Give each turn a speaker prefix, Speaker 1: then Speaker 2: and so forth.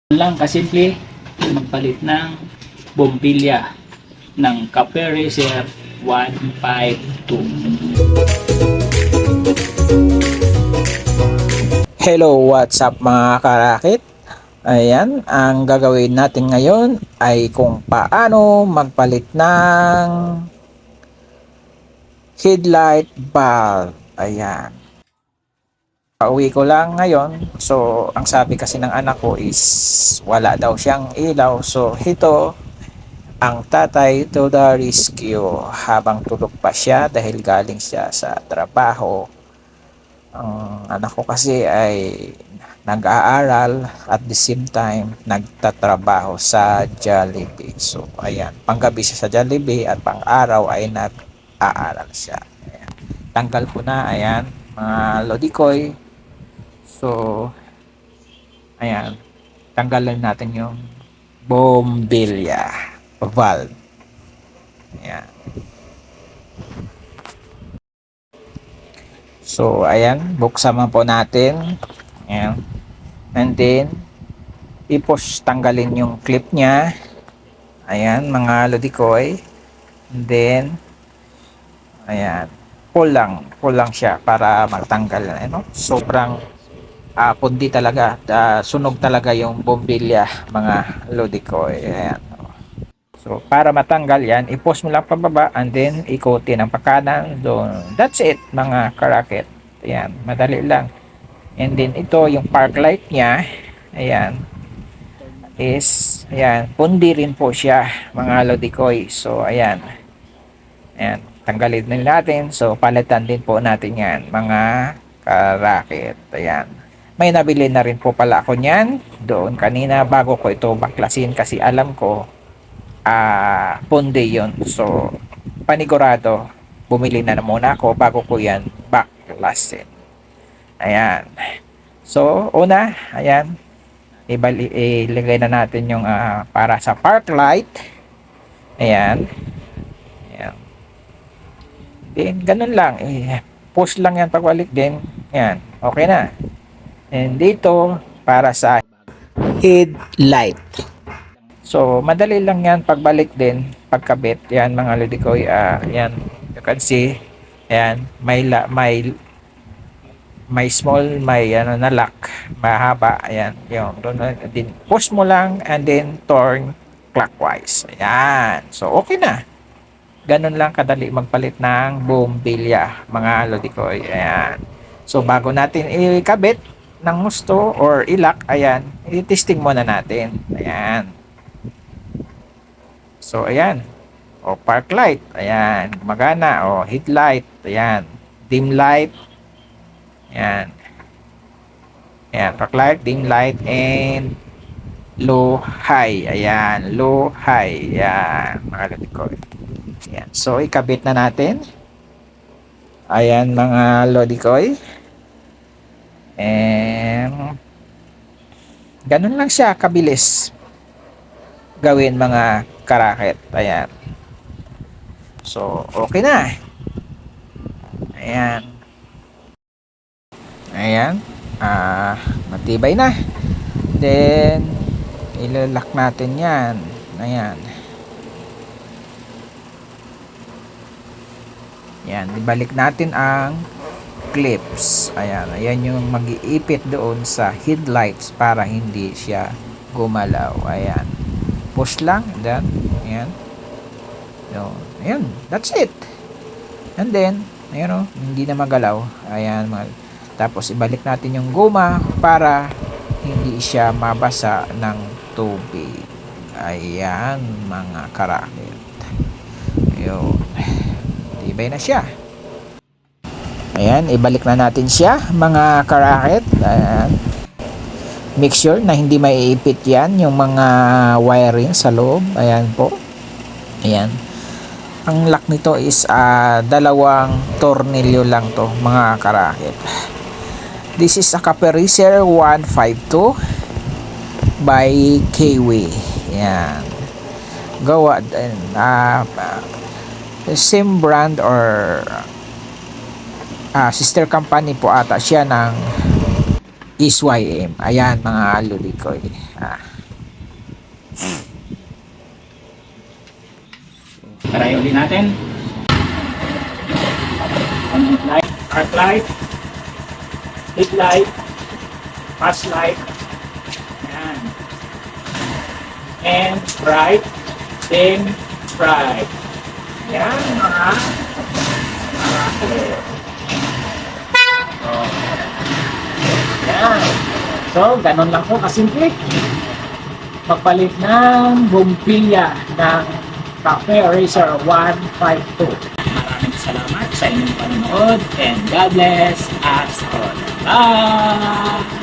Speaker 1: Lang kasimple magpalit ng bombilya ng Cafe Racer 152.
Speaker 2: Hello, what's up mga karakit? Ayan, ang gagawin natin ngayon ay kung paano magpalit ng headlight bulb. Ayan. Pauwi ko lang ngayon. So, ang sabi kasi ng anak ko is wala daw siyang ilaw. So, ito ang tatay to the rescue habang tulog pa siya dahil galing siya sa trabaho. Ang anak ko kasi ay nag-aaral at the same time nagtatrabaho sa Jollibee. So, ayan. Panggabi siya sa Jollibee at pang-araw ay nag-aaral siya. Ayan. Tanggal ko na, ayan, mga lodikoy. So, ayan. Tanggalan natin yung bombilya valve. Ayan. So, ayan. Buksan man po natin. Ayan. And then, tanggalin yung clip niya. Ayan, mga lodikoy. And then, ayan. Pull lang siya para magtanggal. Ano? Sobrang pundi talaga, sunog talaga yung bombilya, mga lodikoy. Ayan. So, para matanggal yan, i-post mo lang pababa and then ikutin ang pakanan doon. That's it, mga karakit. Ayan, madali lang. And then ito, yung park light niya, ayan, ayan, pundi rin po siya, mga lodikoy. So, ayan. Ayan, tanggalin din natin. So, palitan din po natin yan, mga karakit. Ayan. May nabili na rin po pala ako niyan doon kanina bago ko ito baklasin kasi alam ko pundi yun. So, panigurado, bumili na muna ako bago ko yan baklasin. Ayan. So, una, ayan, ilagay na natin yung para sa park light. Ayan. Ayan. Then, ganun lang. Push lang yan pagbalik din. Ayan. Okay na. And dito, para sa headlight. So, madali lang yan pagbalik din, pagkabit. Yan, mga lodikoy. Yan, you can see. Ayan, may small, may ano na lock. Mahaba. Ayan, yung din. Push mo lang and then turn clockwise. Ayan. So, okay na. Ganun lang kadali magpalit ng bombilya, mga lodikoy. Ayan. So, bago natin ikabit ng gusto or ilak, ayan, i-testing muna natin. Ayan. So, ayan. O, park light. Ayan. Gumagana. O, headlight. Ayan. Dim light. Ayan. Ayan. Park light, dim light, and low high. Ayan. Low high. Ayan. Mga lodikoy. Ayan. So, ikabit na natin. Ayan, mga lodikoy. And ganun lang siya kabilis gawin, mga karakit. Ayan. So, okay na. Ayan. Ayan. Matibay na. Then, ilalak natin yan. Ayan. Ayan. Ibalik natin ang clips. Ayan. Ayan yung mag-iipit doon sa headlights para hindi siya gumalaw. Ayan. Push lang. Then, ayan. So, ayan. That's it. And then, ayan o. Hindi na magalaw. Ayan. Tapos, ibalik natin yung guma para hindi siya mabasa ng tubig. Ayan, mga karakit. Ayun. Tibay na siya. Ayan, ibalik na natin siya, mga karakit. Ayan. Make sure na hindi maiipit yan, yung mga wiring sa loob. Ayan po. Ayan. Ang lock nito is dalawang tornilyo lang to, mga karakit. This is a Cafe Racer 152 by Kiwi. Ayan. Gawa din. Same brand or sister company po ata siya ng SYM. Ayan mga lulikoy.
Speaker 1: Try ulit natin. Light, arc light, heat light, flash light, yan. And bright, dim, bright. Yan mga yan. So, ganun lang po kasimple. Magpalit ng bumpilya ng Cafe Racer 152. Maraming salamat sa inyong panonood and God bless us all. Bye!